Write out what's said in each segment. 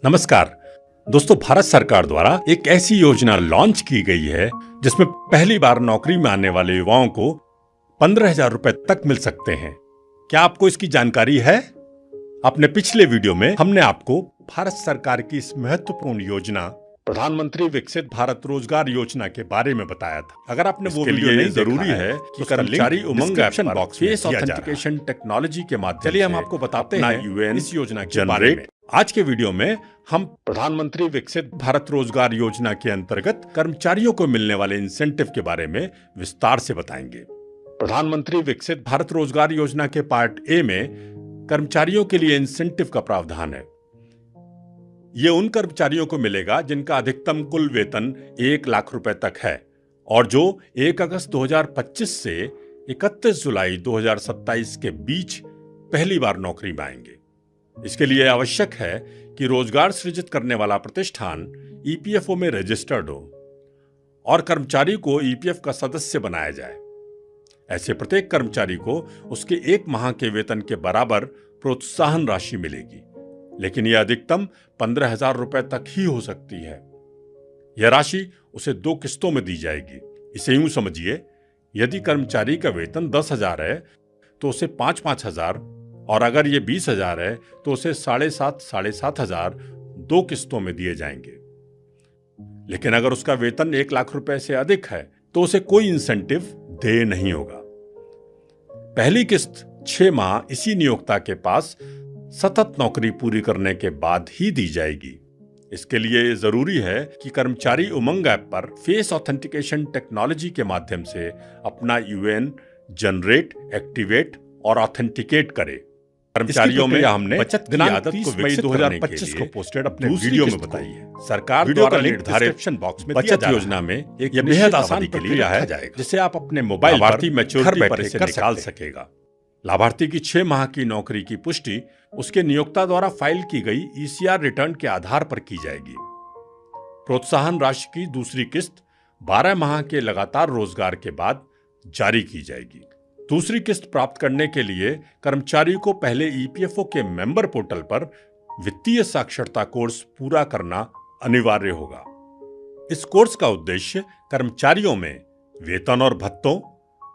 नमस्कार दोस्तों, भारत सरकार द्वारा एक ऐसी योजना लॉन्च की गई है जिसमें पहली बार नौकरी में आने वाले युवाओं को 15,000 रुपए तक मिल सकते हैं। क्या आपको इसकी जानकारी है? अपने पिछले वीडियो में हमने आपको भारत सरकार की इस महत्वपूर्ण योजना प्रधानमंत्री विकसित भारत रोजगार योजना के बारे में बताया था। अगर आपने वो वीडियो नहीं जरूरी है कि कर्मचारी उमंग ऐप बॉक्स फेस ऑथेंटिकेशन टेक्नोलॉजी के माध्यम से हम आपको बताते हैं यूएन इस योजना के बारे में। आज के वीडियो में हम प्रधानमंत्री विकसित भारत रोजगार योजना के अंतर्गत कर्मचारियों को मिलने वाले इंसेंटिव के बारे में विस्तार से बताएंगे। प्रधानमंत्री विकसित भारत रोजगार योजना के पार्ट ए में कर्मचारियों के लिए इंसेंटिव का प्रावधान है। ये उन कर्मचारियों को मिलेगा जिनका अधिकतम कुल वेतन 1 लाख रुपए तक है और जो 1 अगस्त 2025 से 31 जुलाई 2027 के बीच पहली बार नौकरी में आएंगे। इसके लिए आवश्यक है कि रोजगार सृजित करने वाला प्रतिष्ठान ईपीएफओ में रजिस्टर्ड हो और कर्मचारी को ईपीएफ का सदस्य बनाया जाए। ऐसे प्रत्येक कर्मचारी को उसके 1 माह के वेतन के बराबर प्रोत्साहन राशि मिलेगी, लेकिन यह अधिकतम 15,000 रुपए तक ही हो सकती है। यह राशि उसे 2 किस्तों में दी जाएगी। इसे यूं समझिए, यदि कर्मचारी का वेतन 10,000 है तो उसे 5,000 और अगर ये 20,000 है तो उसे 7,500 2 किस्तों में दिए जाएंगे। लेकिन अगर उसका वेतन 1 लाख रुपए से अधिक है तो उसे कोई इंसेंटिव देय नहीं होगा। पहली किस्त 6 माह इसी नियोक्ता के पास सतत नौकरी पूरी करने के बाद ही दी जाएगी। इसके लिए जरूरी है कि कर्मचारी उमंग ऐप पर फेस ऑथेंटिकेशन टेक्नोलॉजी के माध्यम से अपना यूएन जनरेट, एक्टिवेट और ऑथेंटिकेट करे। कर्मचारियों में हमने बचत की आदत को मई 2025 को पोस्टेड अपने वीडियो में बताई है। सरकार द्वारा निर्धारित बॉक्स में बचत योजना में एक बेहद आसान प्रक्रिया है जिसे आप अपने मोबाइल पर मैच्योरिटी पर इसे निकाल सकेगा। लाभार्थी की 6 माह की नौकरी की पुष्टि उसके नियोक्ता द्वारा फाइल की गई ईसीआर रिटर्न के आधार पर की जाएगी। प्रोत्साहन राशि की दूसरी किस्त 12 माह के लगातार रोजगार के बाद जारी की जाएगी। दूसरी किस्त प्राप्त करने के लिए कर्मचारी को पहले ईपीएफओ के मेंबर पोर्टल पर वित्तीय साक्षरता कोर्स पूरा करना अनिवार्य होगा। इस कोर्स का उद्देश्य कर्मचारियों में वेतन और भत्तों,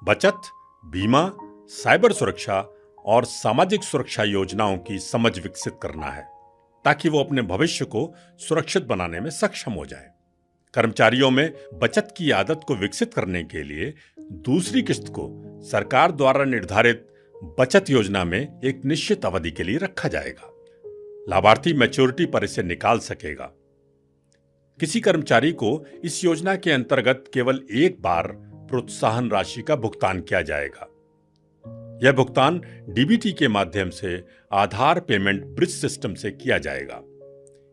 बचत, बीमा, साइबर सुरक्षा और सामाजिक सुरक्षा योजनाओं की समझ विकसित करना है ताकि वो अपने भविष्य को सुरक्षित बनाने में सक्षम हो जाए। कर्मचारियों में बचत की आदत को विकसित करने के लिए दूसरी किस्त को सरकार द्वारा निर्धारित बचत योजना में एक निश्चित अवधि के लिए रखा जाएगा। लाभार्थी मैच्योरिटी पर इसे निकाल सकेगा। किसी कर्मचारी को इस योजना के अंतर्गत केवल एक बार प्रोत्साहन राशि का भुगतान किया जाएगा। यह भुगतान डीबीटी के माध्यम से आधार पेमेंट ब्रिज सिस्टम से किया जाएगा।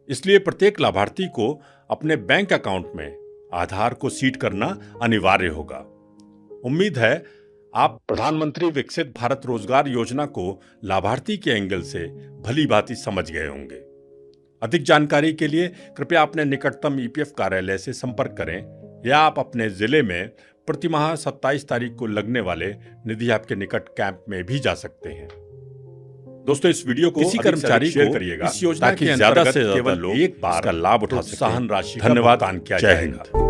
इसलिए प्रत्येक लाभार्थी को अपने बैंक अकाउंट में आधार को सीड करना अनिवार्य होगा। उम्मीद है आप प्रधानमंत्री विकसित भारत रोजगार योजना को लाभार्थी के एंगल से भली भांति समझ गए होंगे। अधिक जानकारी के लिए कृपया अपने निकटतम ईपीएफ कार्यालय से संपर्क करें या आप अपने जिले में प्रतिमाह 27 तारीख को लगने वाले निधि आपके निकट कैंप में भी जा सकते हैं। दोस्तों, इस वीडियो को किसी कर्मचारी को करिएगा इस योजना के ज्यादा से ज्यादा लोग एक बार का लाभ उठा सकें। प्रोत्साहन राशि धन्यवाद। जय हिंद।